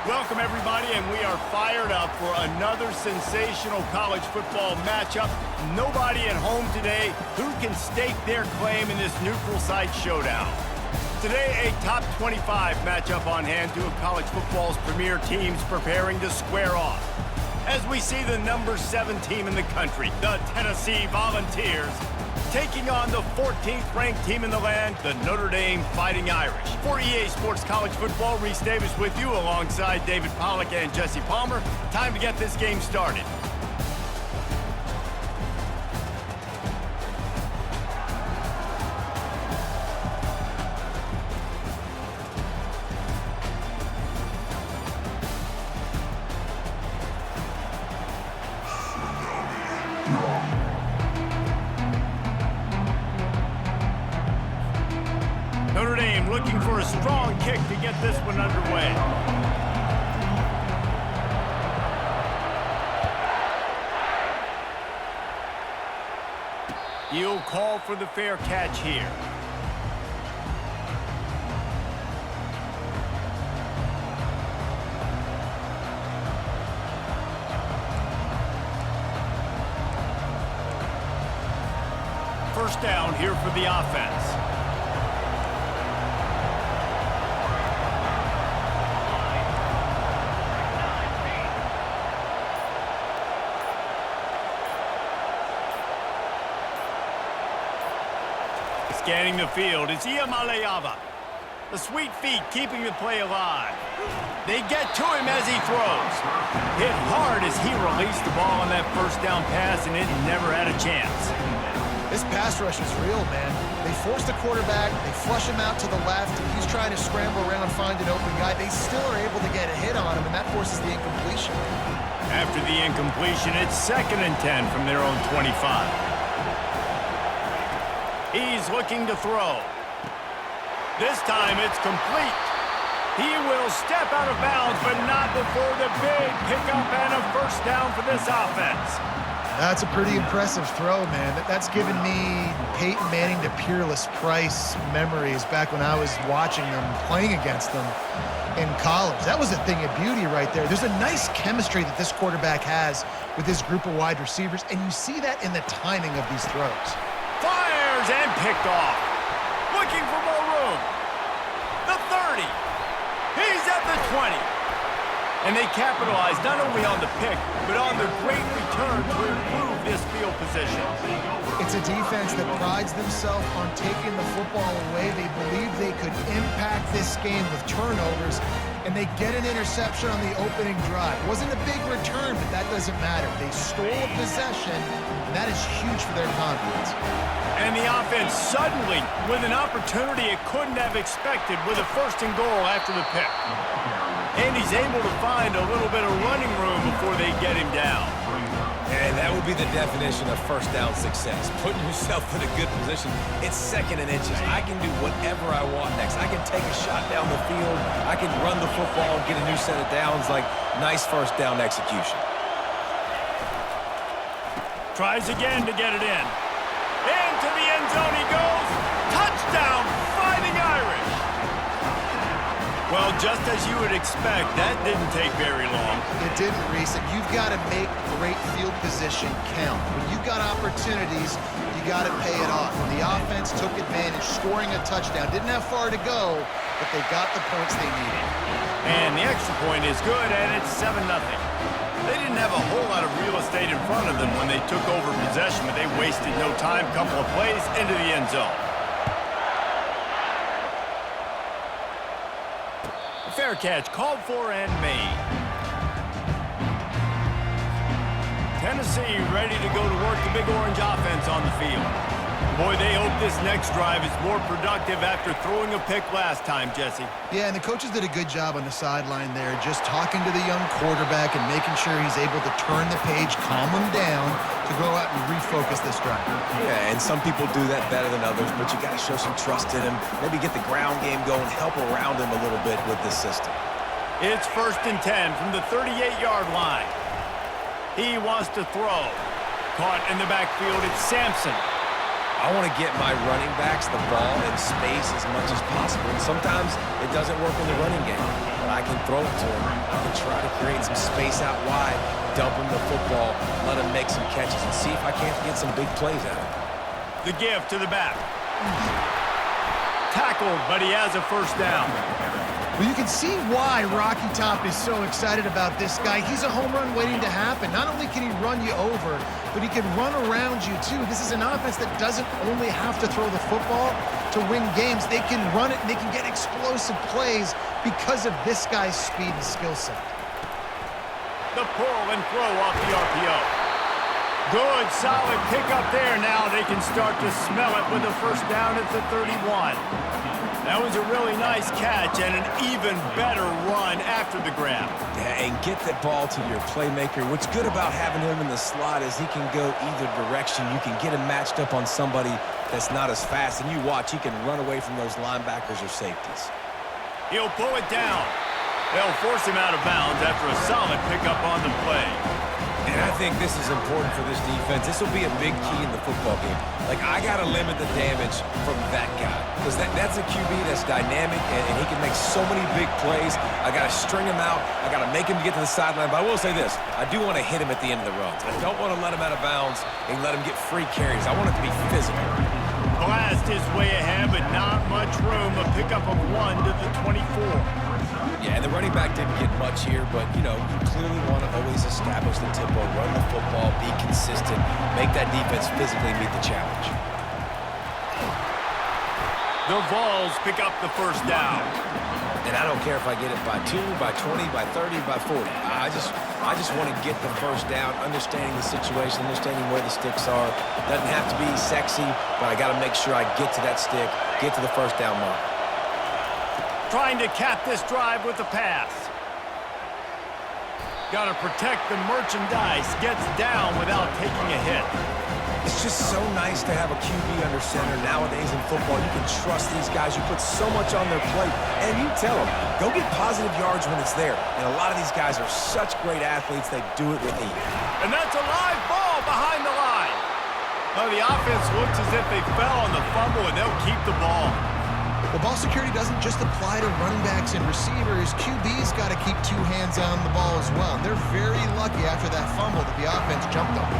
Welcome, everybody, and we are fired up for another sensational college football matchup. Nobody at home today who can stake their claim in this neutral site showdown. Today, a top 25 matchup on hand, two of college football's premier teams preparing to square off. As we see the number 7 team in the country, the Tennessee Volunteers, taking on the 14th ranked team in the land, the Notre Dame Fighting Irish. For EA Sports College Football, Reese Davis with you alongside David Pollack and Jesse Palmer. Time to get this game started. Notre Dame looking for a strong kick to get this one underway. He'll call for the fair catch here. First down here for the offense. Scanning the field, it's Iamaleava. The sweet feet keeping the play alive. They get to him as he throws. Hit hard as he released the ball on that first down pass, and it never had a chance. This pass rush is real, man. They force the quarterback, they flush him out to the left, and he's trying to scramble around, find an open guy. They still are able to get a hit on him, and that forces the incompletion. After the incompletion, it's 2nd and 10 from their own 25. He's looking to throw. This time it's complete. He will step out of bounds, but not before the big pickup and a first down for this offense. That's a pretty impressive throw, man. That's given me Peyton Manning to Peerless Price memories back when I was watching them, playing against them in college. That was a thing of beauty right there. There's a nice chemistry that this quarterback has with his group of wide receivers, and you see that in the timing of these throws. Fires and picked off. Looking for more room. The 30. He's at the 20. And they capitalize not only on the pick, but on the great return to improve this field position. It's a defense that prides themselves on taking the football away. They believe they could impact this game with turnovers, and they get an interception on the opening drive. It wasn't a big return, but that doesn't matter. They stole a possession, and that is huge for their confidence. And the offense suddenly with an opportunity it couldn't have expected with a 1st and goal after the pick. And he's able to find a little bit of running room before they get him down. And that would be the definition of first down success. Putting yourself in a good position. It's 2nd and inches. I can do whatever I want next. I can take a shot down the field. I can run the football and get a new set of downs. Like, nice first down execution. Tries again to get it in. Into the end zone he goes. Touchdown, Fighting Irish. Well, just as you would expect, that didn't take very long. It didn't, Reese. And you've got to make great field position count. When you've got opportunities, you got to pay it off. And the offense took advantage, scoring a touchdown. Didn't have far to go, but they got the points they needed. And the extra point is good, and it's 7-0. They didn't have a whole lot of real estate in front of them when they took over possession, but they wasted no time. Couple of plays into the end zone. A fair catch called for and made. Tennessee ready to go to work the Big Orange offense on the field. Boy, they hope this next drive is more productive after throwing a pick last time, Jesse. Yeah, and the coaches did a good job on the sideline there, just talking to the young quarterback and making sure he's able to turn the page, calm him down to go out and refocus this drive. Yeah, and some people do that better than others, but you got to show some trust in him. Maybe get the ground game going, help around him a little bit with this system. It's 1st and 10 from the 38-yard line. He wants to throw. Caught in the backfield, it's Sampson. I want to get my running backs the ball in space as much as possible. And sometimes it doesn't work in the running game. But I can throw it to him. I can try to create some space out wide, dump him the football, let him make some catches, and see if I can't get some big plays out of him. The give to the back. Tackled, but he has a first down. Well, you can see why Rocky Top is so excited about this guy. He's a home run waiting to happen. Not only can he run you over, but he can run around you too. This is an offense that doesn't only have to throw the football to win games. They can run it and they can get explosive plays because of this guy's speed and skill set. The pull and throw off the RPO. Good, solid pickup there. Now they can start to smell it with a first down at the 31. That was a really nice catch and an even better run after the grab. Yeah, and get that ball to your playmaker. What's good about having him in the slot is he can go either direction. You can get him matched up on somebody that's not as fast, and you watch, he can run away from those linebackers or safeties. He'll pull it down. They'll force him out of bounds after a solid pickup on the play. And I think this is important for this defense. This will be a big key in the football game. Like, I got to limit the damage from that guy. Because that's a QB that's dynamic, and he can make so many big plays. I got to string him out. I got to make him get to the sideline. But I will say this. I do want to hit him at the end of the runs. I don't want to let him out of bounds and let him get free carries. I want it to be physical. Blast his way ahead, but not much room. A pickup of 1 to the 24. Yeah, and the running back didn't get much here, but, you know, you clearly want to always establish the tempo, run the football, be consistent, make that defense physically meet the challenge. The Vols pick up the first down. And I don't care if I get it by 2, by 20, by 30, by 40. I just want to get the first down, understanding the situation, understanding where the sticks are. Doesn't have to be sexy, but I got to make sure I get to that stick, get to the first down mark. Trying to cap this drive with a pass. Got to protect the merchandise. Gets down without taking a hit. It's just so nice to have a QB under center nowadays in football. You can trust these guys. You put so much on their plate. And you tell them, go get positive yards when it's there. And a lot of these guys are such great athletes, they do it with ease. And that's a live ball behind the line. Well, the offense looks as if they fell on the fumble, and they'll keep the ball. Well, ball security doesn't just apply to running backs and receivers. QB's got to keep 2 hands on the ball as well. And they're very lucky after that fumble that the offense jumped on.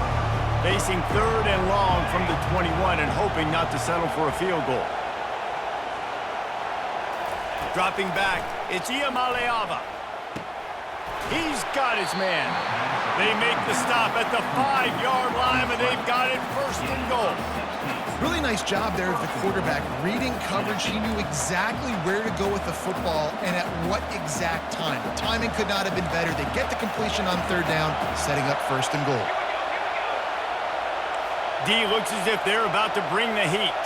Facing 3rd and long from the 21 and hoping not to settle for a field goal. Dropping back, it's Iamaleava. He's got his man. They make the stop at the 5-yard line, and they've got it 1st and goal. Really nice job there of the quarterback. Reading coverage, he knew exactly where to go with the football and at what exact time. The timing could not have been better. They get the completion on 3rd down, setting up 1st and goal. D looks as if they're about to bring the heat.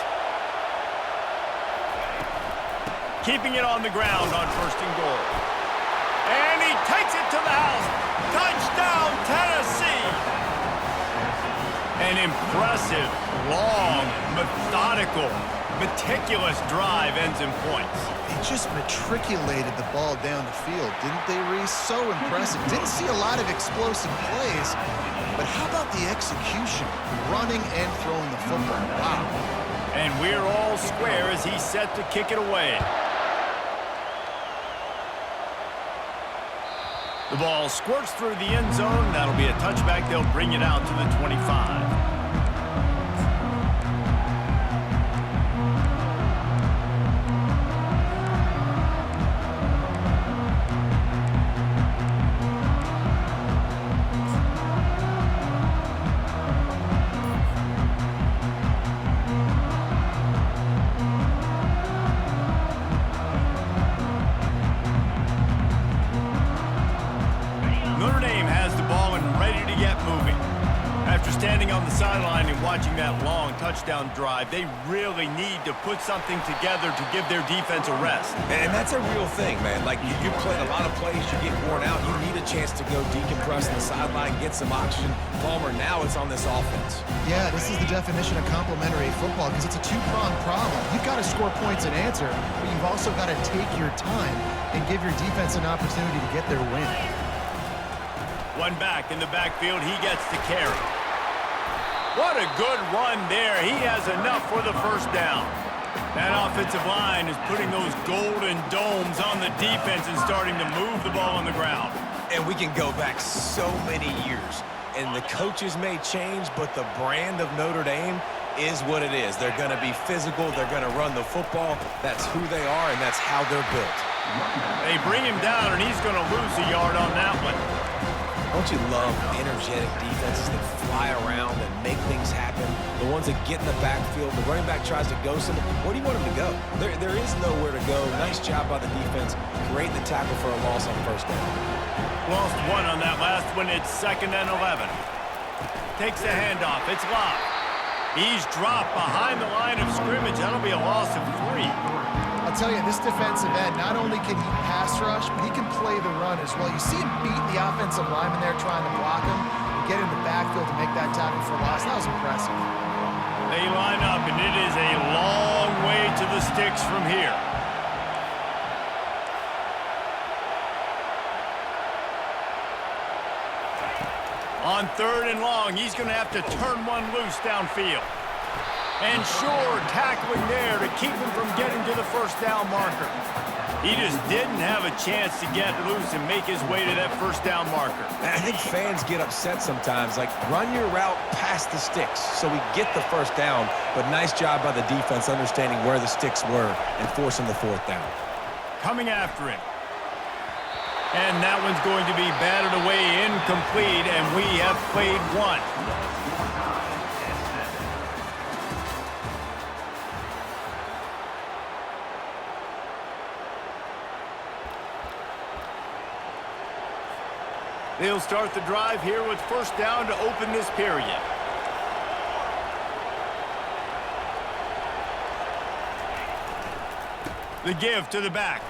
Keeping it on the ground on 1st and goal. And he takes it to the house. Touchdown, Tennessee! An impressive, long, methodical, meticulous drive ends in points. They just matriculated the ball down the field, didn't they, Reese? So impressive. Didn't see a lot of explosive plays, but how about the execution? Running and throwing the football. Wow. And we're all square as he's set to kick it away. The ball squirts through the end zone. That'll be a touchback. They'll bring it out to the 25. Standing on the sideline and watching that long touchdown drive, they really need to put something together to give their defense a rest. And that's a real thing, man. Like, you played a lot of plays, you get worn out, you need a chance to go decompress on the sideline, get some oxygen. Palmer, now it's on this offense. Yeah, this is the definition of complementary football because it's a 2-pronged problem. You've got to score points and answer, but you've also got to take your time and give your defense an opportunity to get their win. One back in the backfield, he gets to carry. What a good run there. He has enough for the first down. That offensive line is putting those golden domes on the defense and starting to move the ball on the ground. And we can go back so many years. And the coaches may change, but the brand of Notre Dame is what it is. They're going to be physical. They're going to run the football. That's who they are, and that's how they're built. They bring him down, and he's going to lose a yard on that one. Don't you love energetic defenses that fly around and make things happen? The ones that get in the backfield, the running back tries to go somewhere. Where do you want him to go? There is nowhere to go. Nice job by the defense. Create the tackle for a loss on first down. Lost one on that last one. It's 2nd and 11. Takes the handoff. It's locked. He's dropped behind the line of scrimmage. That'll be a loss of 3. I'll tell you, this defensive end, not only can he pass rush, but he can play the run as well. You see him beat the offensive lineman there trying to block him and get in the backfield to make that tackle for loss. That was impressive. They line up, and it is a long way to the sticks from here. On 3rd and long, he's going to have to turn one loose downfield. And sure, tackling there to keep him from getting to the first down marker. He just didn't have a chance to get loose and make his way to that first down marker. I think fans get upset sometimes, like run your route past the sticks so we get the first down, but nice job by the defense understanding where the sticks were and forcing the 4th down. Coming after him. And that one's going to be batted away incomplete, and we have played one. They'll start the drive here with first down to open this period. The give to the back.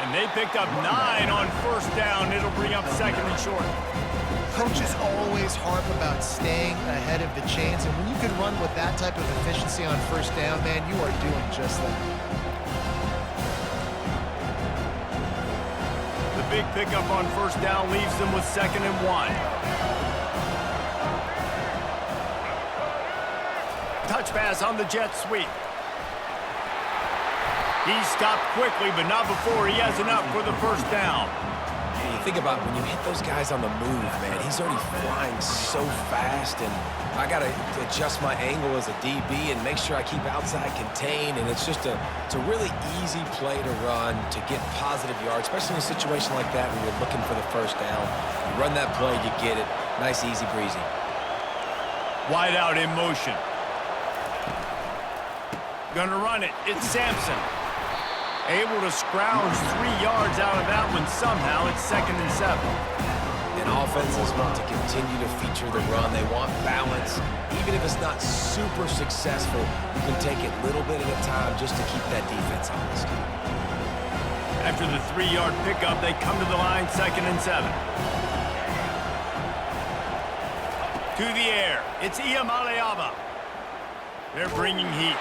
And they picked up 9 on first down. It'll bring up 2nd and short. Coaches always harp about staying ahead of the chains, and when you can run with that type of efficiency on first down, man, you are doing just that. The big pickup on first down leaves them with 2nd and 1. Touch pass on the jet sweep. He stopped quickly, but not before he has enough for the first down. You think about when you hit those guys on the move, man, he's already flying so fast, and I got to adjust my angle as a DB and make sure I keep outside contained, and it's just it's a really easy play to run to get positive yards, especially in a situation like that when you're looking for the first down. You run that play, you get it. Nice, easy breezy. Wide out in motion. Gonna run it. It's Sampson. Able to scrounge 3 yards out of that one somehow. It's 2nd and 7. And offenses want to continue to feature the run. They want balance. Even if it's not super successful, you can take it little bit at a time just to keep that defense honest. After the 3-yard pickup, they come to the line, 2nd and 7. To the air. It's Iamaleava. They're bringing heat.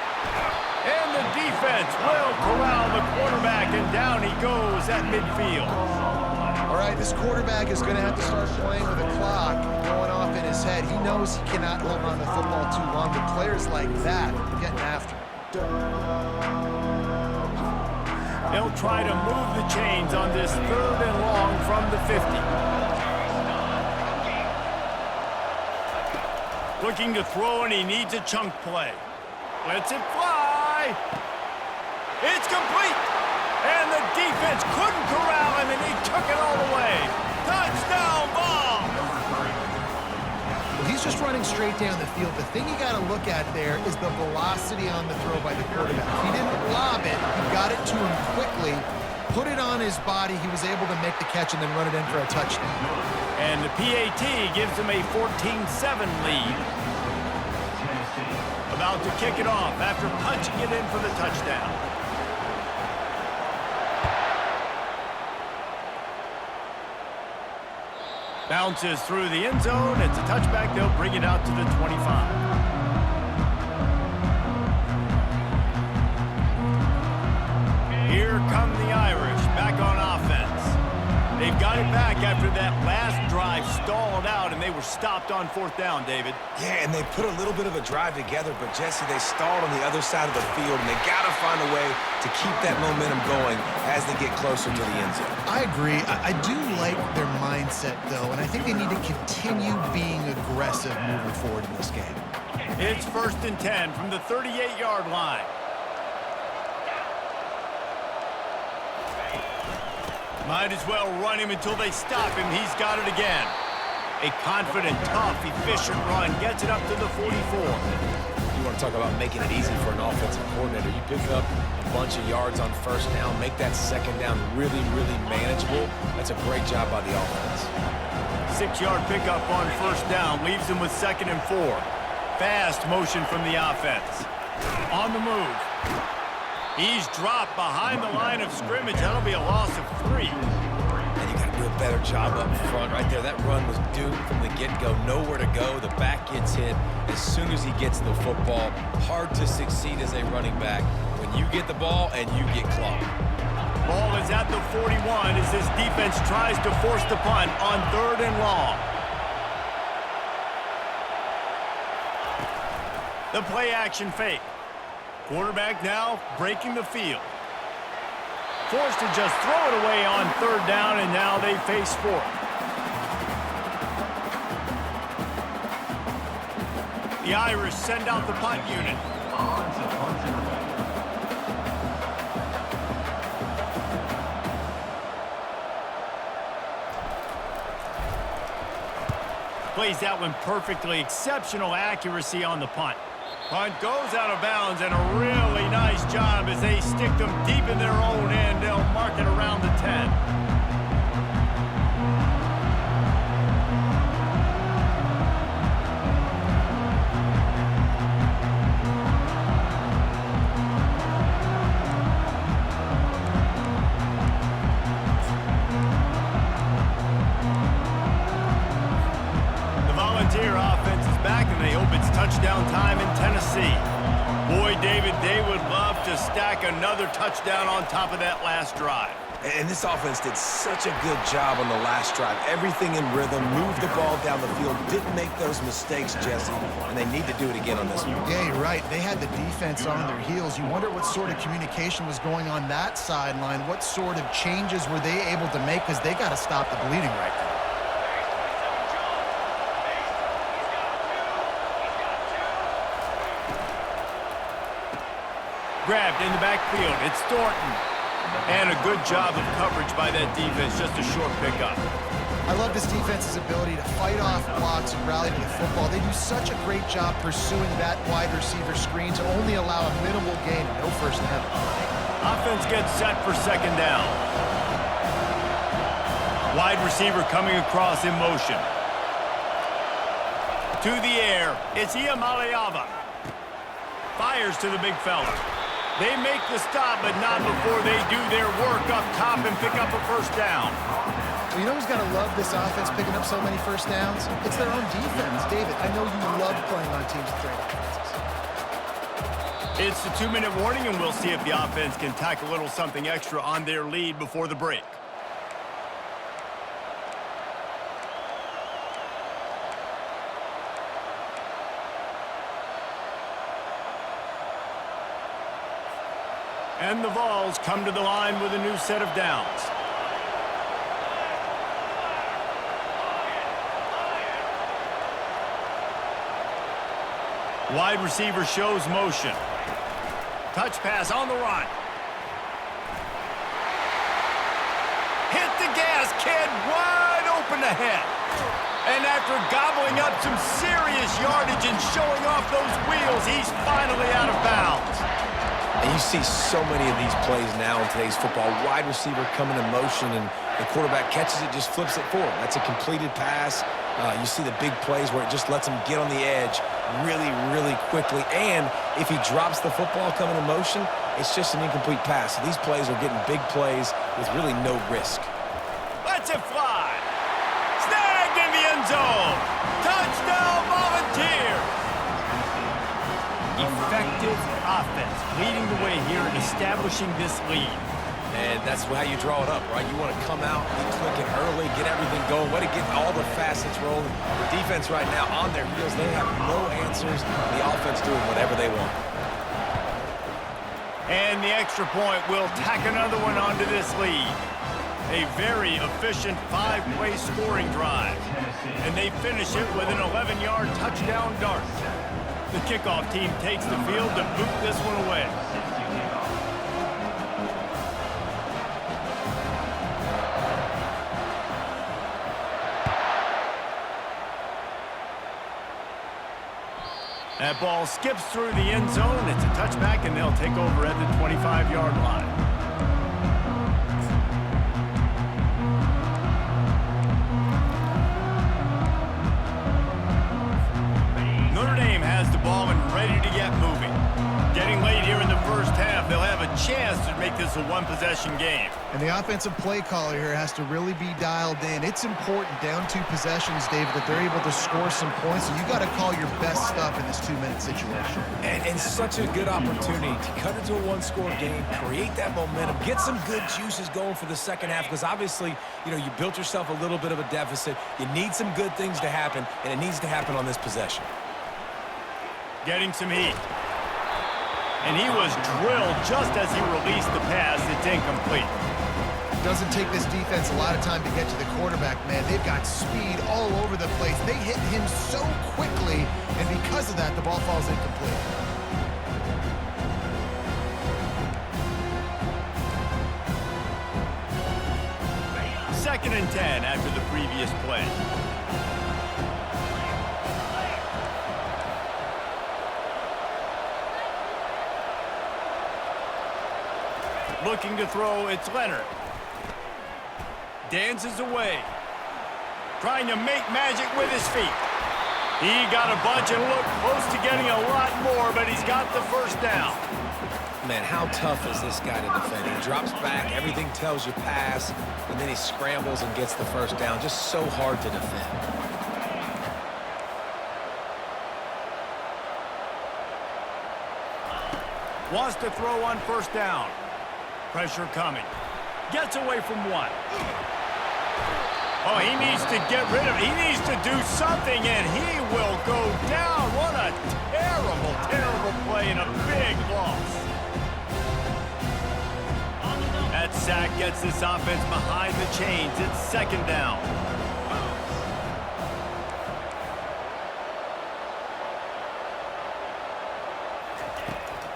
And the defense will corral the quarterback, and down he goes at midfield. All right, this quarterback is going to have to start playing with a clock going off in his head. He knows he cannot hold on to the football too long, but players like that are getting after him. They'll try to move the chains on this 3rd and long from the 50. Looking to throw, and he needs a chunk play. Lets it fly. It's complete. And the defense couldn't corral him, and he took it all the way. Touchdown ball. Well, he's just running straight down the field. The thing you got to look at there is the velocity on the throw by the quarterback. He didn't lob it. He got it to him quickly, put it on his body. He was able to make the catch and then run it in for a touchdown. And the PAT gives him a 14-7 lead. About to kick it off after punching it in for the touchdown. Bounces through the end zone. It's a touchback. They'll bring it out to the 25. Here come the Irish back on offense. They've got it back after that last drive stalled out, and they were stopped on 4th down, David. Yeah, and they put a little bit of a drive together, but, Jesse, they stalled on the other side of the field, and they got to find a way to keep that momentum going as they get closer to the end zone. I agree. I do like their mindset, though, and I think they need to continue being aggressive moving forward in this game. It's 1st and 10 from the 38-yard line. Might as well run him until they stop him. He's got it again. A confident, tough, efficient run gets it up to the 44. You want to talk about making it easy for an offensive coordinator. You pick up a bunch of yards on 1st down, make that 2nd down really, really manageable. That's a great job by the offense. 6-yard pickup on 1st down leaves him with 2nd and 4. Fast motion from the offense. On the move. He's dropped behind the line of scrimmage. That'll be a loss of 3. And you got to do a better job up front right there. That run was doomed from the get-go. Nowhere to go. The back gets hit as soon as he gets the football. Hard to succeed as a running back when you get the ball and you get clogged. Ball is at the 41 as this defense tries to force the punt on 3rd and long. The play action fake. Quarterback now breaking the field. Forced to just throw it away on 3rd down, and now they face 4th. The Irish send out the punt unit. Plays that one perfectly. Exceptional accuracy on the punt. Punt goes out of bounds, and a really nice job as they stick them deep in their own end. They'll mark it around the 10. The Volunteer offense is back, and they hope it's touchdown time in Tennessee. Boy, David, they would love to stack another touchdown on top of that last drive. And this offense did such a good job on the last drive. Everything in rhythm, moved the ball down the field, didn't make those mistakes, Jesse, and they need to do it again on this one. Yeah, you're right. They had the defense on their heels. You wonder what sort of communication was going on that sideline. What sort of changes were they able to make, because they got to stop the bleeding right now. Grabbed in the backfield. It's Thornton. And a good job of coverage by that defense. Just a short pickup. I love this defense's ability to fight off blocks and rally to the football. They do such a great job pursuing that wide receiver screen to only allow a minimal gain and no 1st down. Offense gets set for 2nd down. Wide receiver coming across in motion. To the air. It's Iamaleava. Fires to the big fella. They make the stop, but not before they do their work up top and pick up a 1st down. Well, you know who's got to love this offense picking up so many 1st downs? It's their own defense. David, I know you love playing on teams with great offenses. It's the 2-minute warning, and we'll see if the offense can tack a little something extra on their lead before the break. And the Vols come to the line with a new set of downs. Wide receiver shows motion. Touch pass on the run. Hit the gas, kid. Wide open ahead. And after gobbling up some serious yardage and showing off those wheels, he's finally out of bounds. And you see so many of these plays now in today's football. Wide receiver coming in motion, and the quarterback catches it, just flips it forward. That's a completed pass. You see the big plays where it just lets him get on the edge really, really quickly. And if he drops the football coming in motion, it's just an incomplete pass. So these plays are getting big plays with really no risk. Lets it fly. Snagged in the end zone. Touchdown, Volunteers. Effective offense leading the way here in establishing this lead. And that's how you draw it up, right? You want to come out, be clicking early, get everything going, want to get all the facets rolling. The defense right now on their heels, they have no answers. The offense doing whatever they want. And the extra point will tack another one onto this lead. A very efficient 5-play scoring drive. And they finish it with an 11-yard touchdown dart. The kickoff team takes the field to boot this one away. That ball skips through the end zone. It's a touchback, and they'll take over at the 25-yard line. Notre Dame has the ball and ready to get moving. Getting late here in the first half, they'll have a chance to make this a one-possession game. And the offensive play caller here has to really be dialed in. It's important down 2 possessions, David, that they're able to score some points. So you got to call your best stuff in this 2-minute situation. And such a good opportunity to cut into a one-score game, create that momentum, get some good juices going for the second half, because obviously, you know, you built yourself a little bit of a deficit. You need some good things to happen, and it needs to happen on this possession. Getting some heat. And he was drilled just as he released the pass. It's incomplete. Doesn't take this defense a lot of time to get to the quarterback, man. They've got speed all over the place. They hit him so quickly, and because of that, the ball falls incomplete. Second and 10 after the previous play. Looking to throw, it's Leonard. Dances away. Trying to make magic with his feet. He got a bunch and looked close to getting a lot more, but he's got the first down. Man, how tough is this guy to defend? He drops back, everything tells you pass, and then he scrambles and gets the first down. Just so hard to defend. Wants to throw on first down. Pressure coming. Gets away from one. Oh, he needs to get rid of it. He needs to do something, and he will go down. What a terrible, terrible play and a big loss. That sack gets this offense behind the chains. It's second down.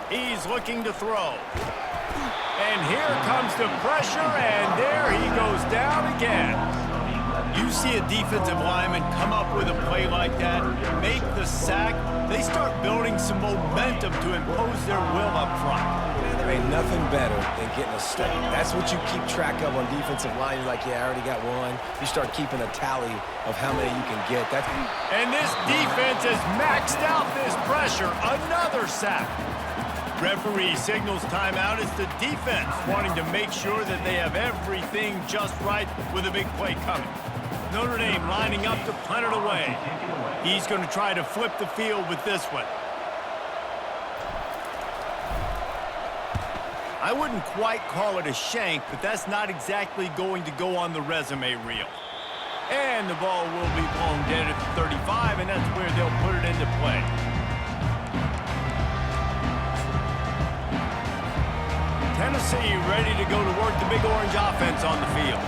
He's looking to throw. And here comes the pressure, and there he goes down again. You see a defensive lineman come up with a play like that, make the sack, they start building some momentum to impose their will up front. Man, there ain't nothing better than getting a stop. That's what you keep track of on defensive line. You're like, yeah, I already got one. You start keeping a tally of how many you can get. And this defense has maxed out this pressure. Another sack. Referee signals timeout. It's the defense wanting to make sure that they have everything just right with a big play coming. Notre Dame lining up to punt it away. He's going to try to flip the field with this one. I wouldn't quite call it a shank, but that's not exactly going to go on the resume reel. And the ball will be blown dead at the 35, and that's where they'll put it into play. Tennessee ready to go to work the Big Orange offense on the field.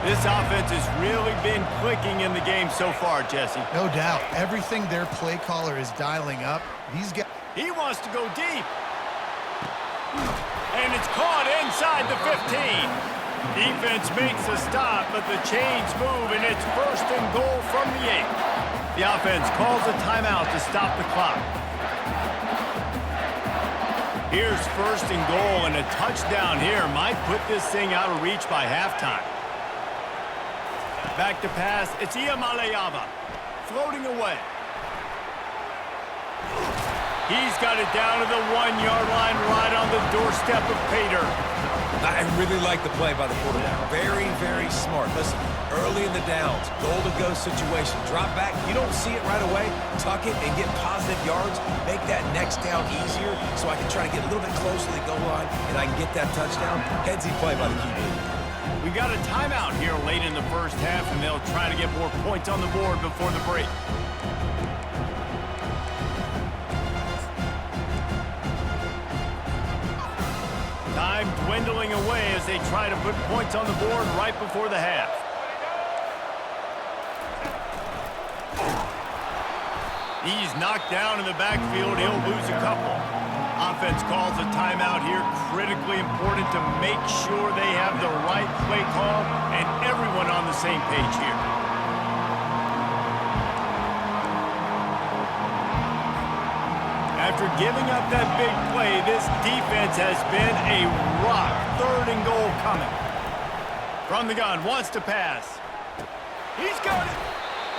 This offense has really been clicking in the game so far, Jesse. No doubt. Everything their play caller is dialing up, He wants to go deep. And it's caught inside the 15. Defense makes a stop, but the chains move, and it's first and goal from the 8. The offense calls a timeout to stop the clock. Here's first and goal, and a touchdown here might put this thing out of reach by halftime. Back to pass, it's Iamaleava, floating away. He's got it down to the 1-yard line right on the doorstep of pay dirt. I really like the play by the quarterback. Very, very smart. Listen, early in the downs, goal-to-go situation. Drop back. You don't see it right away. Tuck it and get positive yards. Make that next down easier so I can try to get a little bit closer to the goal line and I can get that touchdown. Headsy play by the QB. We got a timeout here late in the first half, and they'll try to get more points on the board before the break. Time dwindling away as they try to put points on the board right before the half. He's knocked down in the backfield. He'll lose a couple. Offense calls a timeout here. Critically important to make sure they have the right play call and everyone on the same page here. After giving up that big play, this defense has been a rock. 3rd and goal coming. From the gun, wants to pass. He's got it.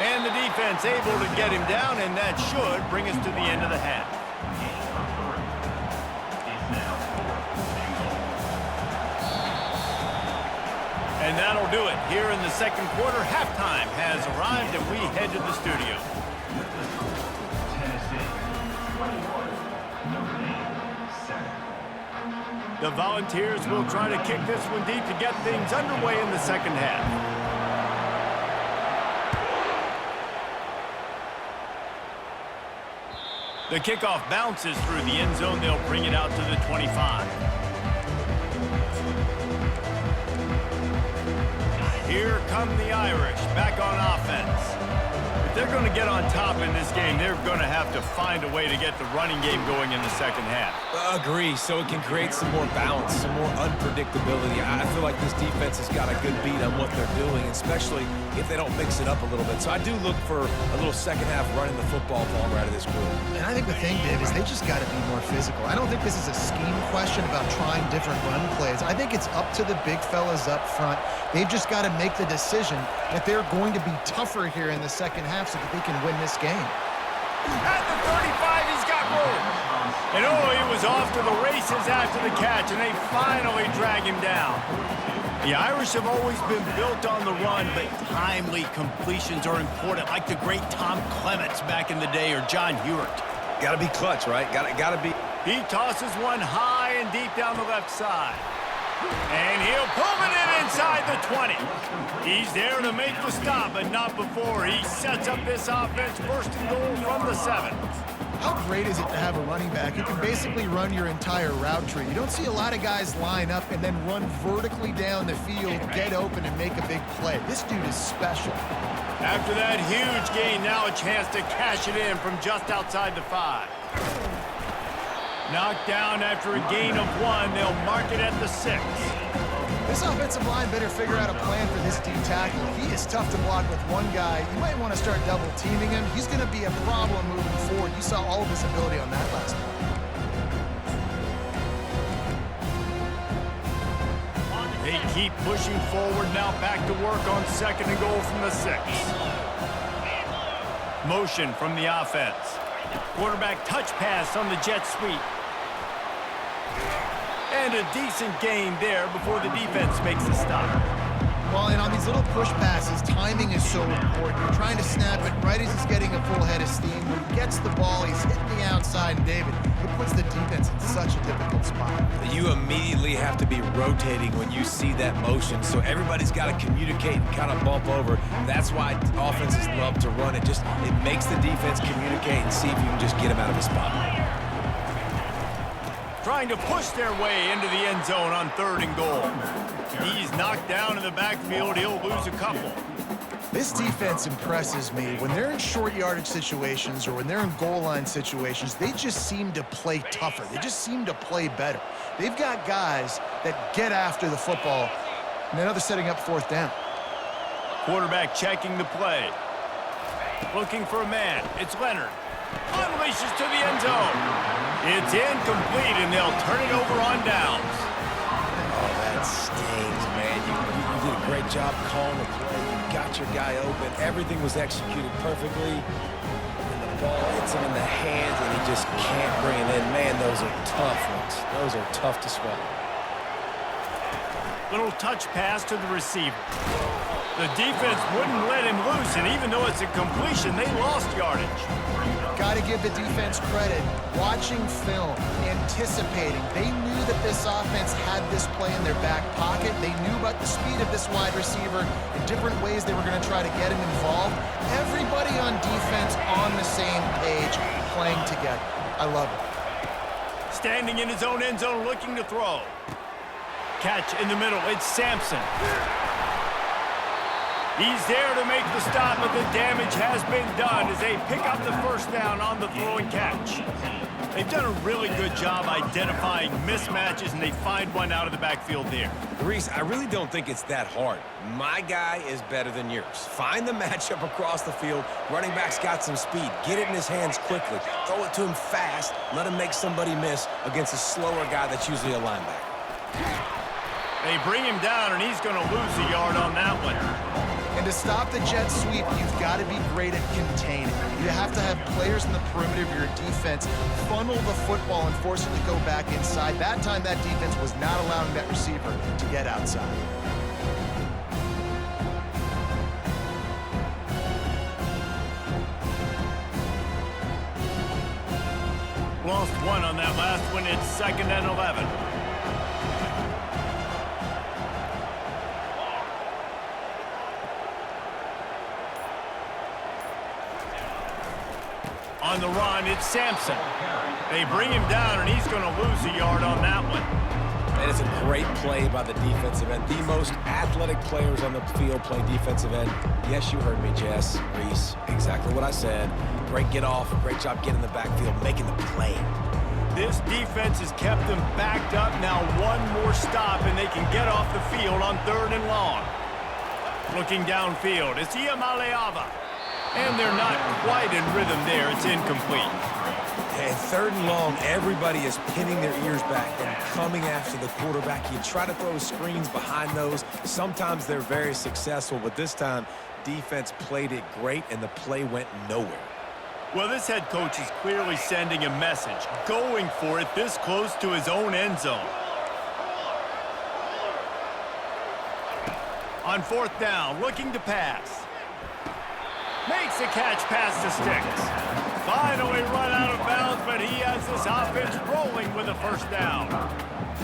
And the defense able to get him down, and that should bring us to the end of the half. And that'll do it. Here in the second quarter, halftime has arrived, and we head to the studio. The Volunteers will try to kick this one deep to get things underway in the second half. The kickoff bounces through the end zone. They'll bring it out to the 25. Here come the Irish back on offense. If they're going to get on top in this game, they're going to have to find a way to get the running game going in the second half. Agree, so it can create some more balance, some more unpredictability. I feel like this defense has got a good beat on what they're doing, especially if they don't mix it up a little bit. So I do look for a little second half running the football ball right of this group. And I think the thing, Dave, is they just got to be more physical. I don't think this is a scheme question about trying different run plays. I think it's up to the big fellas up front. They've just got to make the decision that they're going to be tougher here in the second half so that they can win this game. At the 35, he's got room. And oh, he was off to the races after the catch, and they finally drag him down. The Irish have always been built on the run, but timely completions are important, like the great Tom Clements back in the day or John Hewitt. Got to be clutch, right? Got to be. He tosses one high and deep down the left side. And he'll pull it in inside the 20. He's there to make the stop, but not before. He sets up this offense first and goal from the 7. How great is it to have a running back? You can basically run your entire route tree. You don't see a lot of guys line up and then run vertically down the field, get open, and make a big play. This dude is special. After that huge gain, now a chance to cash it in from just outside the 5. Knocked down after a gain of 1. They'll mark it at the 6. This offensive line better figure out a plan for this D tackle. He is tough to block with one guy. You might want to start double teaming him. He's going to be a problem moving forward. You saw all of his ability on that last one. They keep pushing forward now, back to work on 2nd and goal from the 6. Motion from the offense. Quarterback touch pass on the jet sweep. And a decent gain there before the defense makes the stop. Well, and on these little push passes, timing is so important. You're trying to snap it right as he's getting a full head of steam. When he gets the ball, he's hitting the outside, and David, it puts the defense in such a difficult spot. You immediately have to be rotating when you see that motion, so everybody's got to communicate and kind of bump over. That's why offenses love to run it. It makes the defense communicate and see if you can just get him out of his spot. Trying to push their way into the end zone on 3rd and goal. He's knocked down in the backfield. He'll lose a couple. This defense impresses me. When they're in short yardage situations or when they're in goal line situations, they just seem to play tougher. They just seem to play better. They've got guys that get after the football. And now they're setting up 4th down. Quarterback checking the play. Looking for a man. It's Leonard. Unleashes to the end zone. It's incomplete, and they'll turn it over on downs. Oh, that stings, man. You did a great job calling the play. You got your guy open. Everything was executed perfectly. And the Ball hits him in the hands, and he just can't bring it in. Man, those are tough ones. Those are tough to swallow. Little touch pass to the receiver. The defense wouldn't let him loose, and even though it's a completion, they lost yardage. Got to give the defense credit. Watching film, anticipating. They knew that this offense had this play in their back pocket. They knew about the speed of this wide receiver and different ways they were going to try to get him involved. Everybody on defense on the same page, playing together. I love it. Standing in his own end zone, looking to throw. Catch in the middle. It's Sampson. He's there to make the stop, but the damage has been done as they pick up the first down on the throw and catch. They've done a really good job identifying mismatches, and they find one out of the backfield there. Reese, I really don't think it's that hard. My guy is better than yours. Find the matchup across the field. Running back's got some speed. Get it in his hands quickly. Throw it to him fast. Let him make somebody miss against a slower guy that's usually a linebacker. They bring him down, and he's going to lose a yard on that one. And to stop the jet sweep, you've got to be great at containing. You have to have players in the perimeter of your defense funnel the football and force it to go back inside. That time, that defense was not allowing that receiver to get outside. Lost one on that last one. It's 2nd and 11. On the run, it's Sampson. They bring him down, and he's going to lose a yard on that one. And it's a great play by the defensive end. The most athletic players on the field play defensive end. Yes, you heard me, Jess, Reese. Exactly what I said. Great get off. Great job getting the backfield, making the play. This defense has kept them backed up. Now one more stop, and they can get off the field on 3rd and long. Looking downfield, it's Iamaleava. And they're not quite in rhythm there. It's incomplete. And 3rd and long, everybody is pinning their ears back and coming after the quarterback. You try to throw screens behind those. Sometimes they're very successful, but this time, defense played it great, and the play went nowhere. Well, this head coach is clearly sending a message, going for it this close to his own end zone. On 4th down, looking to pass. Makes a catch past the sticks. Finally run out of bounds, but he has this offense rolling with a first down.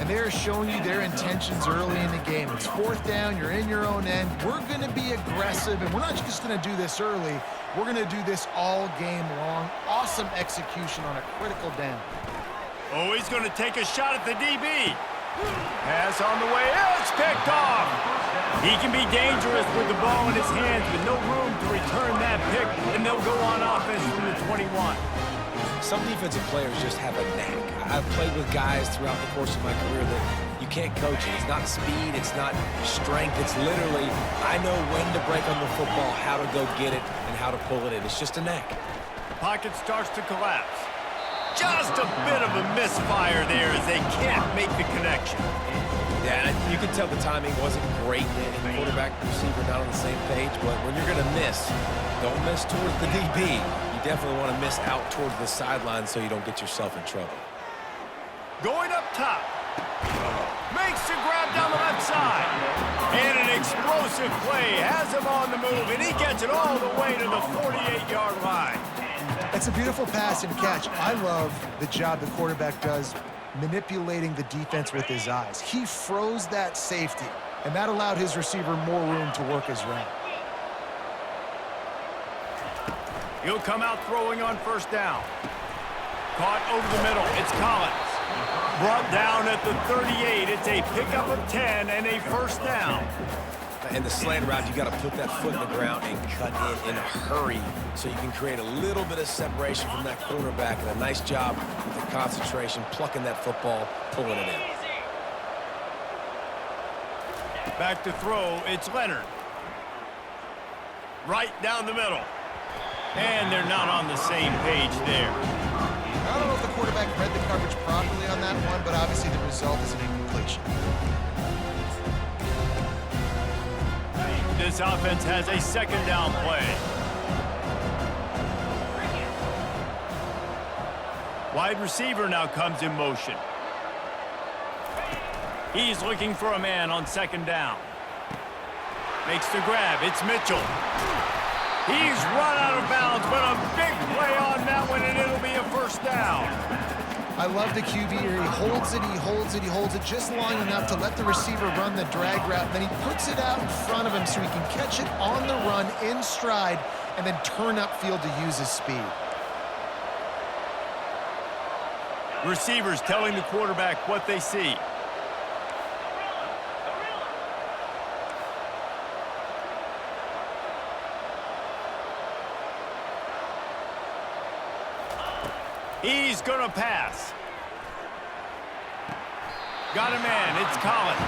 And they're showing you their intentions early in the game. It's 4th down, you're in your own end. We're going to be aggressive, and we're not just going to do this early. We're going to do this all game long. Awesome execution on a critical down. Oh, he's going to take a shot at the DB. Pass on the way. It's picked off. He can be dangerous with the ball in his hands, but no room to return that pick, and they'll go on offense from the 21. Some defensive players just have a knack. I've played with guys throughout the course of my career that you can't coach it. It's not speed, it's not strength. It's literally, I know when to break on the football, how to go get it, and how to pull it in. It's just a knack. Pocket starts to collapse. Just a bit of a misfire there as they can't make the connection. Yeah, you can tell the timing wasn't great. Quarterback and receiver not on the same page, but when you're going to miss, don't miss towards the DB. You definitely want to miss out towards the sideline so you don't get yourself in trouble. Going up top. Makes the grab down the left side. And an explosive play has him on the move, and he gets it all the way to the 48-yard line. It's a beautiful pass and catch. I love the job the quarterback does manipulating the defense with his eyes. He froze that safety, and that allowed his receiver more room to work his route. He'll come out throwing on 1st down. Caught over the middle. It's Collins. Brought down at the 38. It's a pickup of 10 and a 1st down. And the slant route, you got to put that foot in the ground and cut in a hurry so you can create a little bit of separation from that cornerback. And a nice job with the concentration, plucking that football, pulling it in. Back to throw, it's Leonard. Right down the middle. And they're not on the same page there. I don't know if the quarterback read the coverage properly on that one, but obviously the result is an incompletion. This offense has a 2nd down play. Wide receiver now comes in motion. He's looking for a man on second down. Makes the grab. It's Mitchell. He's run out of bounds, but a big play on that one, and it'll be a first down. I love the QB here. He holds it, he holds it, he holds it just long enough to let the receiver run the drag route. Then he puts it out in front of him so he can catch it on the run in stride and then turn upfield to use his speed. Receivers telling the quarterback what they see. He's going to pass. Got a man. It's Collins.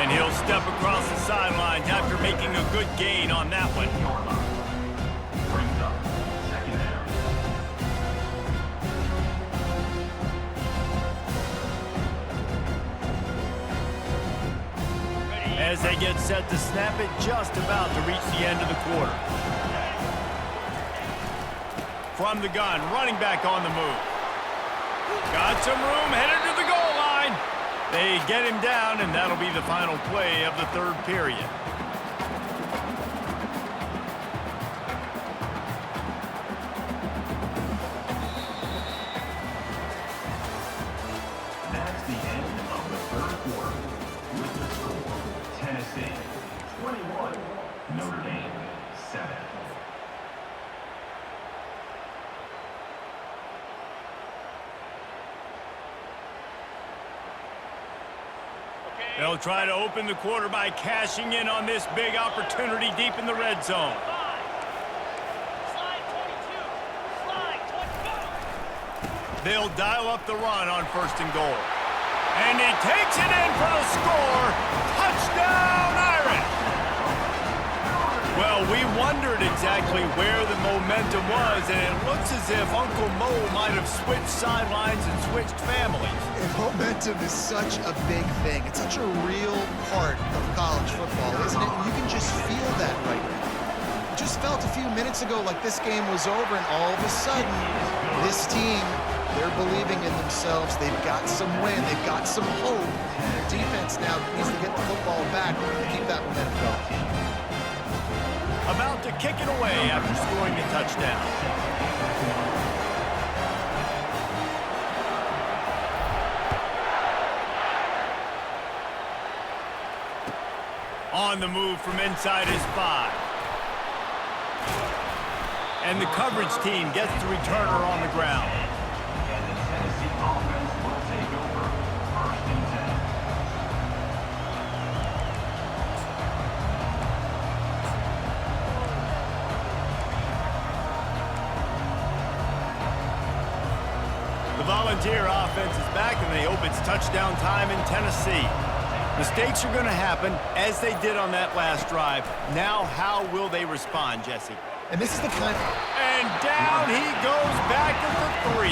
And he'll step across the sidelines after making a good gain on that one. As they get set to snap it, just about to reach the end of the quarter. From the gun, running back on the move. Got some room, headed to the goal line. They get him down, and that'll be the final play of the third period. That's the end of the third quarter. With the score, Tennessee 21, Notre Dame 7. They'll try to open the quarter by cashing in on this big opportunity deep in the red zone. They'll dial up the run on first and goal. And he takes it in for the score. Touchdown, Irish! Well, we wondered exactly where the momentum was, and it looks as if Uncle Mo might have switched sidelines and switched families. And momentum is such a big thing. It's such a real part of college football, isn't it? And you can just feel that right now. It just felt a few minutes ago like this game was over, and all of a sudden, this team, they're believing in themselves. They've got some win. They've got some hope. Their defense now needs to get the football back and keep that momentum going. About to kick it away after scoring the touchdown. On the move from inside his 5. And the coverage team gets the returner on the ground. And the Tennessee offense will take over first and 10. The Volunteer offense is back, and they hope it's touchdown time in Tennessee. Mistakes are going to happen, as they did on that last drive. Now, how will they respond, Jesse? And this is the kind of... And down he goes back at the 3.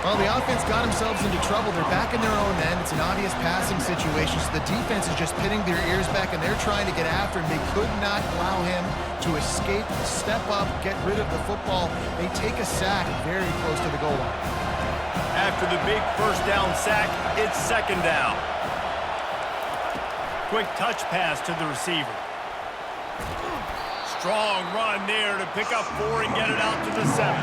Well, the offense got themselves into trouble. They're back in their own end. It's an obvious passing situation, so the defense is just pinning their ears back, and they're trying to get after him. They could not allow him to escape, step up, get rid of the football. They take a sack very close to the goal line. After the big first down sack, it's second down. Quick touch pass to the receiver. Strong run there to pick up 4 and get it out to the 7.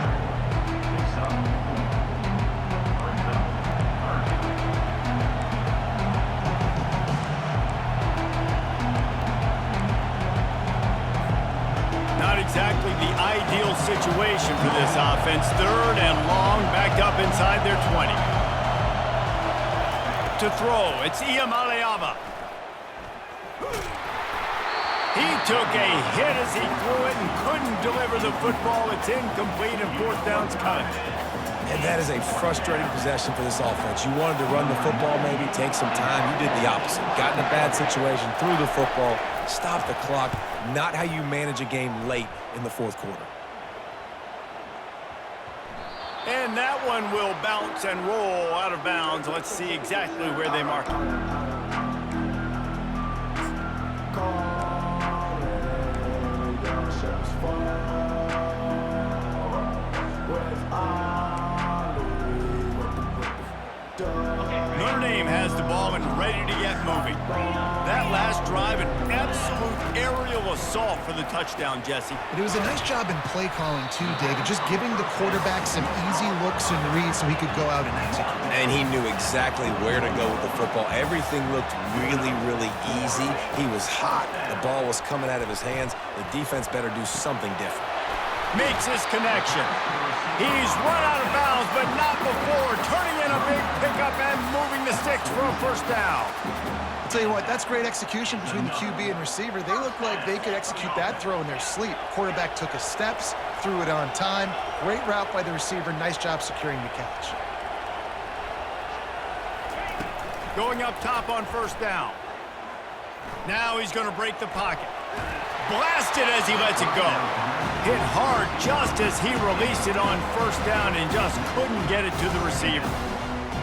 Not exactly the ideal situation for this offense. Third and long, backed up inside their 20. To throw, it's Iamaleava. He took a hit as he threw it and couldn't deliver the football. It's incomplete and fourth down's coming. And that is a frustrating possession for this offense. You wanted to run the football, maybe take some time. You did the opposite. Got in a bad situation, threw the football, stopped the clock. Not how you manage a game late in the fourth quarter. And that one will bounce and roll out of bounds. Let's see exactly where they mark it. Notre Dame has the ball and ready to get moving. That last drive, an absolute aerial assault for the touchdown, Jesse. But it was a nice job in play calling too, David, just giving the quarterback some easy looks and reads so he could go out and execute. And he knew exactly where to go with the football. Everything looked really, really easy. He was hot. The ball was coming out of his hands. The defense better do something different. Makes his connection. He's run out of bounds, but not before turning in a big pickup and moving the sticks for a first down. I'll tell you what, that's great execution between the QB and receiver. They look like they could execute that throw in their sleep. Quarterback took his steps, threw it on time. Great route by the receiver. Nice job securing the catch. Going up top on first down. Now he's going to break the pocket. Blasted as he lets it go. Hit hard just as he released it on first down and just couldn't get it to the receiver.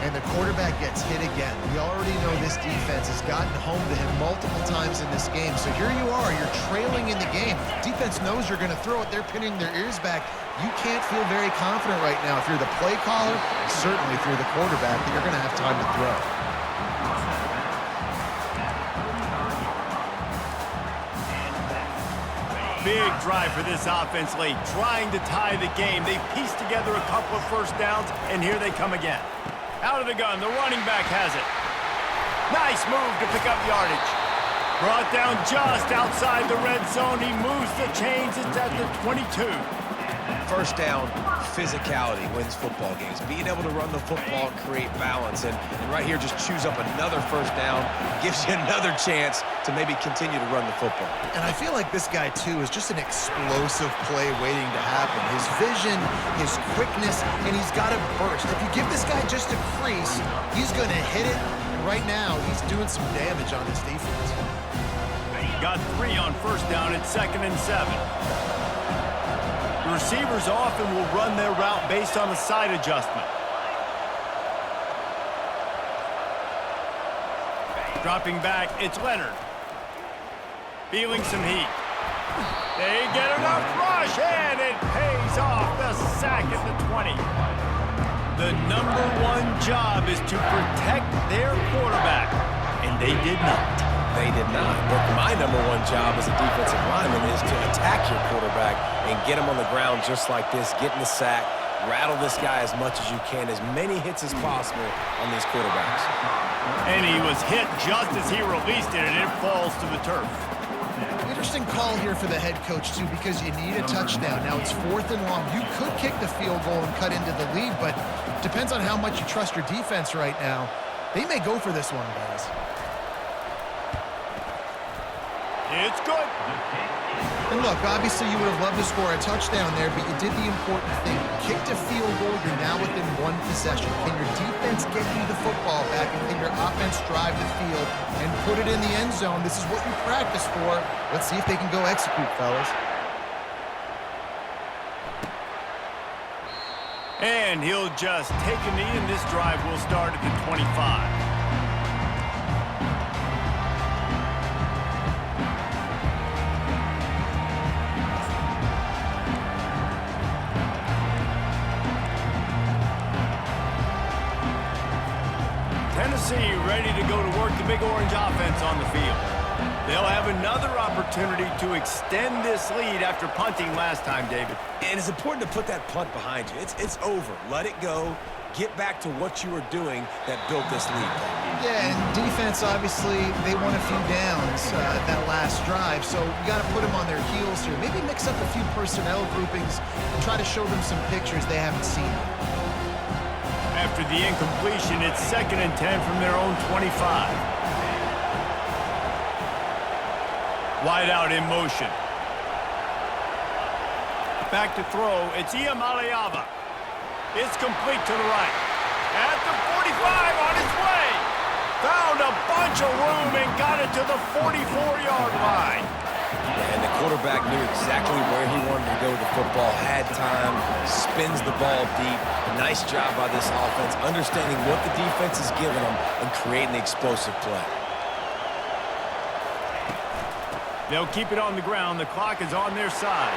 And the quarterback gets hit again. We already know this defense has gotten home to him multiple times in this game. So here you are, you're trailing in the game. Defense knows you're going to throw it. They're pinning their ears back. You can't feel very confident right now. If you're the play caller, certainly if you're the quarterback, that you're going to have time to throw. Big drive for this offense late, trying to tie the game. They pieced together a couple of first downs, and here they come again. Out of the gun, the running back has it. Nice move to pick up yardage. Brought down just outside the red zone. He moves the chains. It's at the 22. First down, physicality wins football games. Being able to run the football and create balance. And right here, just choose up another first down. Gives you another chance to maybe continue to run the football. And I feel like this guy, too, is just an explosive play waiting to happen. His vision, his quickness, and he's got a burst. If you give this guy just a crease, he's going to hit it. And right now, he's doing some damage on this defense. Got 3 on first down at 2nd and 7. The receivers often will run their route based on a side adjustment. Dropping back, it's Leonard. Feeling some heat. They get enough rush, and it pays off. The sack at the 20. The #1 job is to protect their quarterback, and they did not. They did not. But my #1 job as a defensive lineman is to attack your quarterback and get him on the ground just like this, get in the sack, rattle this guy as much as you can, as many hits as possible on these quarterbacks. And he was hit just as he released it, and it falls to the turf. Interesting call here for the head coach, too, because you need a touchdown. Now it's 4th and long. You could kick the field goal and cut into the lead, but depends on how much you trust your defense right now. They may go for this one, guys. It's good. And look, obviously you would have loved to score a touchdown there, but you did the important thing. Kicked a field goal, you're now within 1 possession. Can your defense get you the football back, and can your offense drive the field and put it in the end zone? This is what you practice for. Let's see if they can go execute, fellas. And he'll just take a knee, and this drive will start at the 25. Tennessee ready to go to work the Big Orange offense on the field. They'll have another opportunity to extend this lead after punting last time, David. And it's important to put that punt behind you. It's over. Let it go. Get back to what you were doing that built this lead. Yeah, and defense, obviously, they won a few downs that last drive, so you got to put them on their heels here. Maybe mix up a few personnel groupings and try to show them some pictures they haven't seen. After the incompletion, it's 2nd and 10 from their own 25. Wide out in motion. Back to throw. It's Iamaleava. It's complete to the right. At the 45 on its way. Found a bunch of room and got it to the 44-yard line. And the quarterback knew exactly where he wanted to go with the football, had time, spins the ball deep. Nice job by this offense, understanding what the defense is giving them and creating the explosive play. They'll keep it on the ground. The clock is on their side.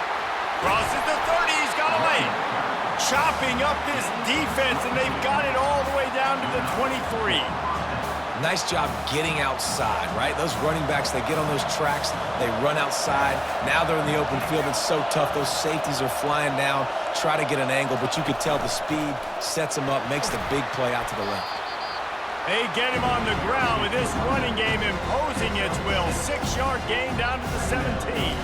Crosses the 30. He's got a lane. Chopping up this defense, and they've got it all the way down to the 23. Nice job getting outside, right? Those running backs, they get on those tracks, they run outside. Now they're in the open field. It's so tough. Those safeties are flying down, try to get an angle, but you could tell the speed sets him up, makes the big play out to the left. They get him on the ground with this running game imposing its will. 6-yard gain down to the 17.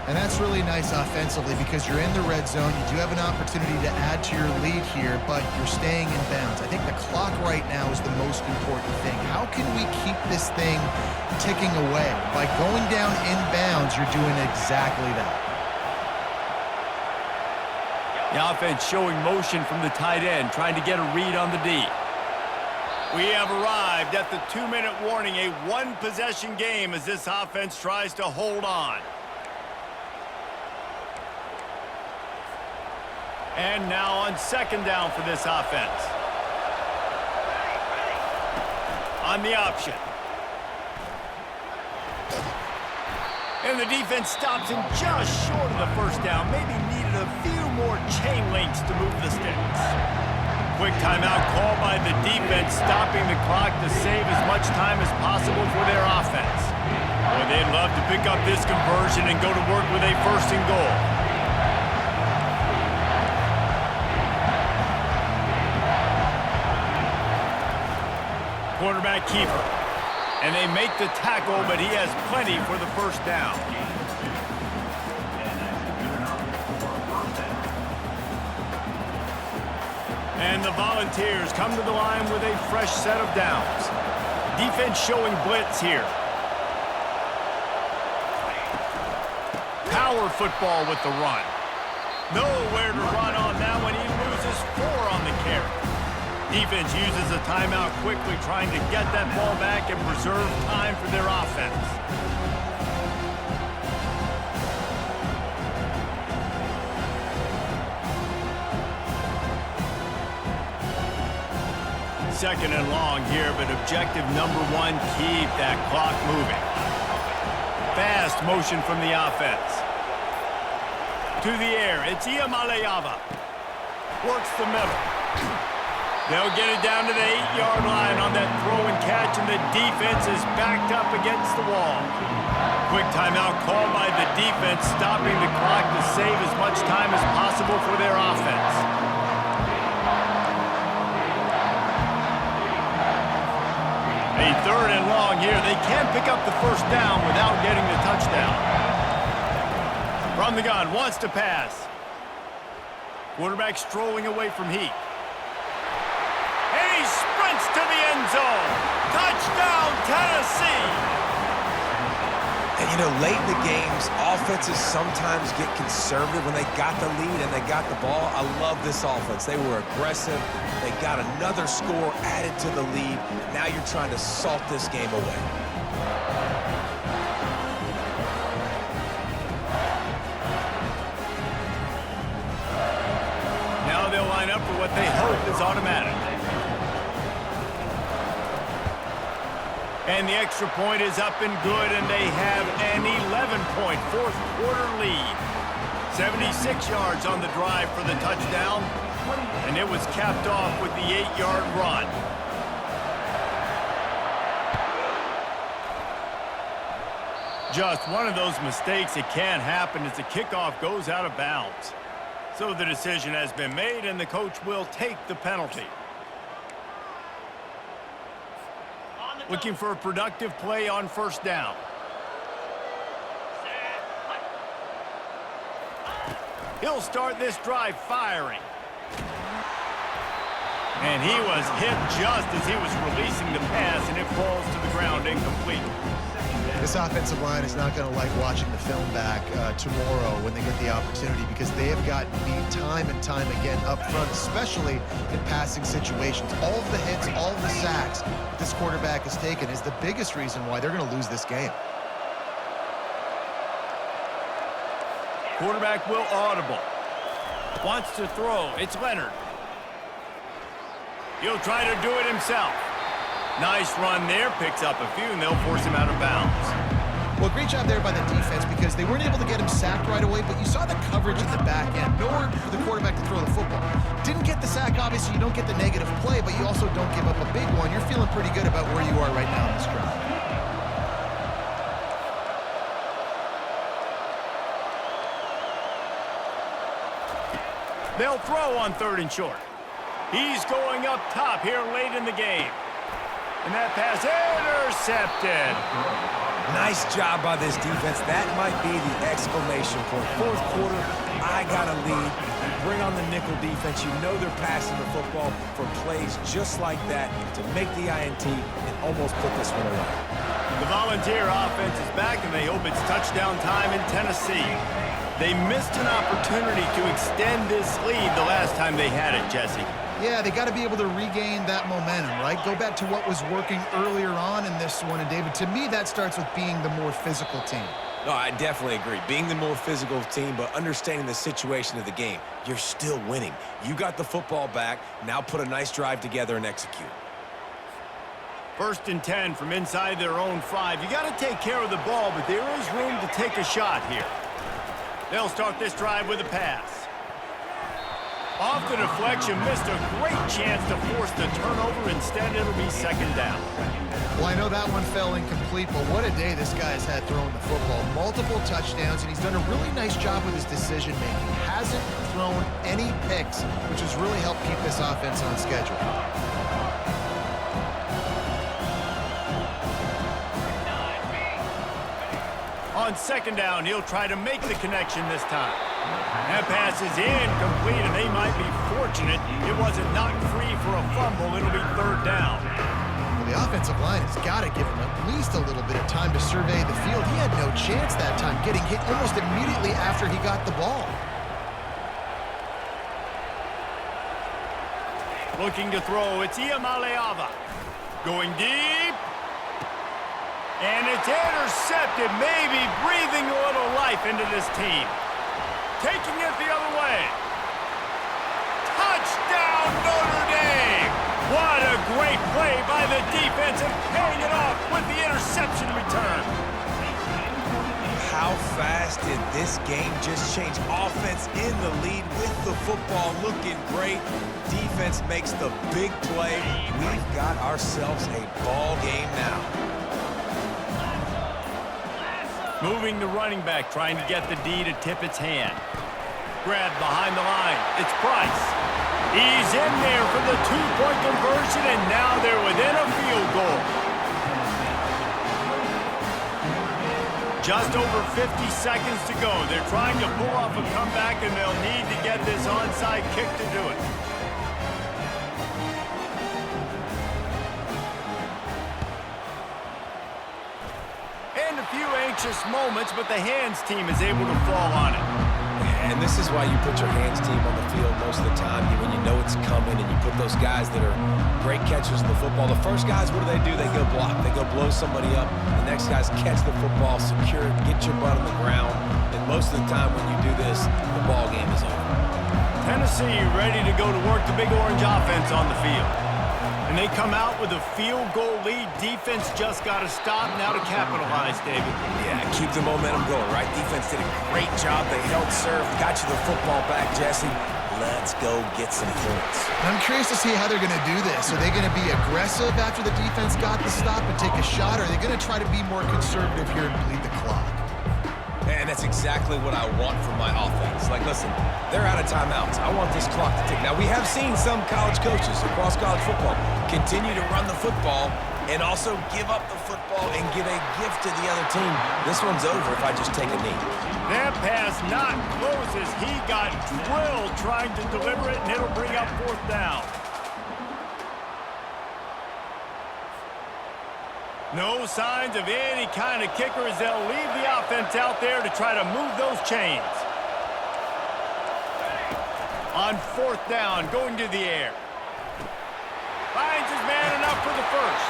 And that's really nice offensively because you're in the red zone. You do have an opportunity to add to your lead here, but you're staying in bounds. I think the clock right now is the most important thing. How can we keep this thing ticking away? By going down in bounds, you're doing exactly that. The offense showing motion from the tight end, trying to get a read on the D. We have arrived at the 2-minute warning, a one-possession game as this offense tries to hold on. And now on 2nd down for this offense. On the option. And the defense stops him just short of the 1st down. Maybe needed a few more chain links to move the sticks. Quick timeout called by the defense, stopping the clock to save as much time as possible for their offense. Boy, they'd love to pick up this conversion and go to work with a 1st and goal. Quarterback keeper. And they make the tackle, but he has plenty for the 1st down. And the Volunteers come to the line with a fresh set of downs. Defense showing blitz here. Power football with the run. Nowhere to run on that one. He loses 4 on the carry. Defense uses a timeout quickly, trying to get that ball back and preserve time for their offense. Second and long here, but objective number 1, keep that clock moving. Fast motion from the offense. To the air, it's Iamaleava. Works the middle. They'll get it down to the 8-yard line on that throw and catch, and the defense is backed up against the wall. Quick timeout called by the defense, stopping the clock to save as much time as possible for their offense. A 3rd and long here. They can't pick up the 1st down without getting the touchdown. From the gun, wants to pass. Quarterback strolling away from heat. He sprints to the end zone. Touchdown, Tennessee. And, you know, late in the games, offenses sometimes get conservative when they got the lead and they got the ball. I love this offense. They were aggressive. They got another score added to the lead. Now you're trying to salt this game away. Now they'll line up for what they hope is automatic. And the extra point is up and good, and they have an 11-point 4th-quarter lead. 76 yards on the drive for the touchdown, and it was capped off with the 8-yard run. Just one of those mistakes that can happen as the kickoff goes out of bounds. So the decision has been made, and the coach will take the penalty. Looking for a productive play on 1st down. He'll start this drive firing. And he was hit just as he was releasing the pass, and it falls to the ground incomplete. This offensive line is not going to like watching the film back tomorrow when they get the opportunity, because they have gotten beat time and time again up front, especially in passing situations. All of the hits, all of the sacks that this quarterback has taken is the biggest reason why they're going to lose this game. Quarterback will audible. Wants to throw. It's Leonard. He'll try to do it himself. Nice run there, picks up a few, and they'll force him out of bounds. Well, great job there by the defense, because they weren't able to get him sacked right away, but you saw the coverage at the back end. Nowhere for the quarterback to throw the football. Didn't get the sack, obviously you don't get the negative play, but you also don't give up a big one. You're feeling pretty good about where you are They'll throw on 3rd and short. He's going up top here late in the game. And that pass intercepted. Nice job by this defense. That might be the exclamation point. 4th quarter, I got a lead. Bring on the nickel defense. You know they're passing the football for plays just like that to make the INT and almost put this one away. The Volunteer offense is back, and they hope it's touchdown time in Tennessee. They missed an opportunity to extend this lead the last time they had it, Jesse. Yeah, they got to be able to regain that momentum, right? Go back to what was working earlier on in this one. And, David, to me, that starts with being the more physical team. No, I definitely agree. Being the more physical team, but understanding the situation of the game. You're still winning. You got the football back. Now put a nice drive together and execute. 1st and 10 from inside their own 5. You got to take care of the ball, but there is room to take a shot here. They'll start this drive with a pass. Off the deflection, missed a great chance to force the turnover. Instead, it'll be 2nd down. Well, I know that one fell incomplete, but what a day this guy's had throwing the football. Multiple touchdowns, and he's done a really nice job with his decision-making. Hasn't thrown any picks, which has really helped keep this offense on schedule. On 2nd down, he'll try to make the connection this time. That pass is incomplete, and they might be fortunate it wasn't knocked free for a fumble. It'll be 3rd down. Well, the offensive line has got to give him at least a little bit of time to survey the field. He had no chance that time, getting hit almost immediately after he got the ball. Looking to throw, it's Iamaleava. Going deep. And it's intercepted, maybe breathing a little life into this team. Taking it the other way. Touchdown, Notre Dame! What a great play by the defense and paying it off with the interception return. How fast did this game just change? Offense in the lead with the football looking great. Defense makes the big play. We've got ourselves a ball game now. Moving the running back, trying to get the D to tip its hand. Grab behind the line. It's Price. He's in there for the 2-point conversion, and now they're within a field goal. Just over 50 seconds to go. They're trying to pull off a comeback, and they'll need to get this onside kick to do it. Few anxious moments, but the hands team is able to fall on it. And this is why you put your hands team on the field most of the time when you know it's coming, and you put those guys that are great catchers of the football. The first guys, what do? They go block. They go blow somebody up. The next guys catch the football, secure it, get your butt on the ground. And most of the time when you do this, the ball game is over. Tennessee ready to go to work the Big Orange offense on the field. And they come out with a field goal lead. Defense just got to stop now to capitalize, David. Yeah, keep the momentum going, right? Defense did a great job. They held serve, got you the football back, Jesse. Let's go get some points. I'm curious to see how they're going to do this. Are they going to be aggressive after the defense got the stop and take a shot? Or are they going to try to be more conservative here and bleed the clock? And that's exactly what I want from my offense. Like, listen, they're out of timeouts. I want this clock to tick. Now, we have seen some college coaches across college football continue to run the football and also give up the football and give a gift to the other team. This one's over if I just take a knee. That pass not close as he got drilled trying to deliver it, and it'll bring up 4th down. No signs of any kind of kickers. They'll leave the offense out there to try to move those chains. On 4th down, going to the air. Finds his man enough for the first.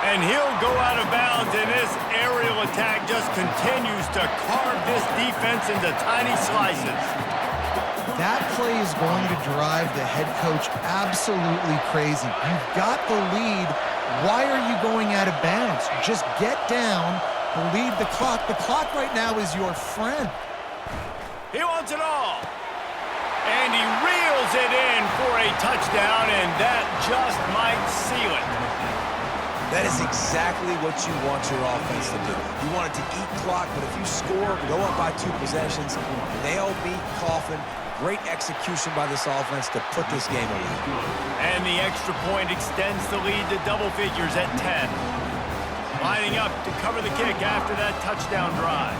And he'll go out of bounds, and this aerial attack just continues to carve this defense into tiny slices. That play is going to drive the head coach absolutely crazy. You've got the lead. Why are you going out of bounds? Just get down, lead the clock. The clock right now is your friend. He wants it all. And he reels it in for a touchdown, and that just might seal it. That is exactly what you want your offense to do. You want it to eat clock, but if you score, go up by 2 possessions, nail, beat, coffin, Great execution by this offense to put this game away. And the extra point extends the lead to double figures at 10. Lining up to cover the kick after that touchdown drive.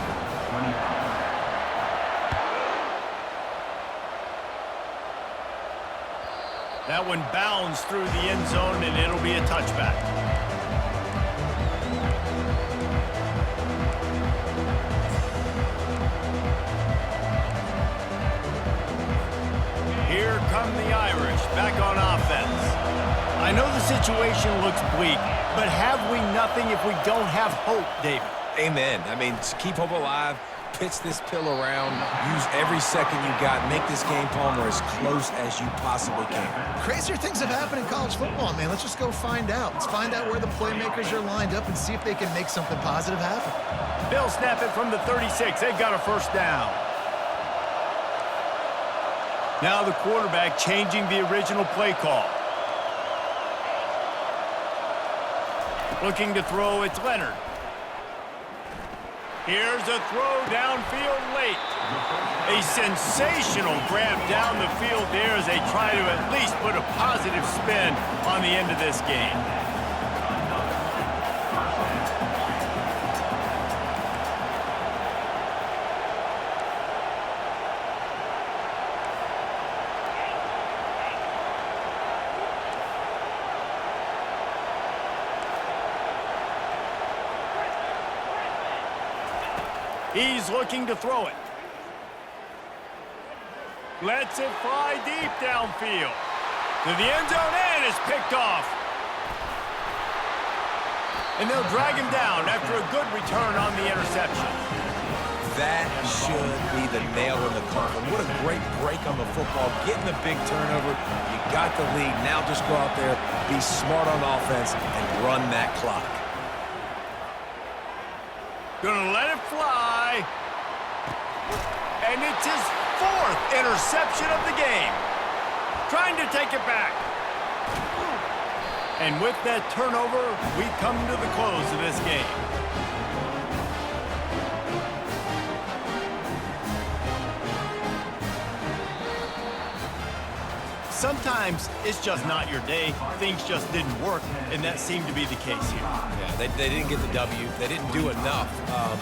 That one bounds through the end zone, and it'll be a touchback. Here come the Irish, back on offense. I know the situation looks bleak, but have we nothing if we don't have hope, David? Amen. I mean, keep hope alive, pitch this pill around, use every second you got, make this game, Palmer, as close as you possibly can. Crazier things have happened in college football, man. Let's just go find out. Let's find out where the playmakers are lined up and see if they can make something positive happen. They'll snap it from the 36. They've got a first down. Now the quarterback changing the original play call. Looking to throw, it's Leonard. Here's a throw downfield late. A sensational grab down the field there as they try to at least put a positive spin on the end of this game. He's looking to throw it. Lets it fly deep downfield. To the end zone and is picked off. And they'll drag him down after a good return on the interception. That should be the nail in the coffin. What a great break on the football. Getting the big turnover. You got the lead. Now just go out there, be smart on offense, and run that clock. Gonna let it fly. And it's his 4th interception of the game. Trying to take it back. And with that turnover, we come to the close of this game. Sometimes it's just not your day. Things just didn't work, and that seemed to be the case here. Yeah, they didn't get the W. They didn't do enough.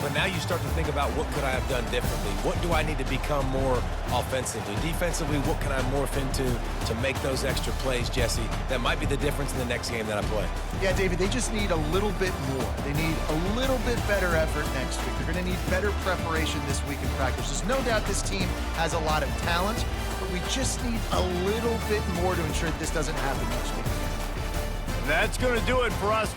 But now you start to think about what could I have done differently? What do I need to become more offensively? Defensively, what can I morph into to make those extra plays, Jesse? That might be the difference in the next game that I play. Yeah, David, they just need a little bit more. They need a little bit better effort next week. They're going to need better preparation this week in practice. There's no doubt this team has a lot of talent, but we just need a little bit more to ensure that this doesn't happen next week. That's going to do it for us.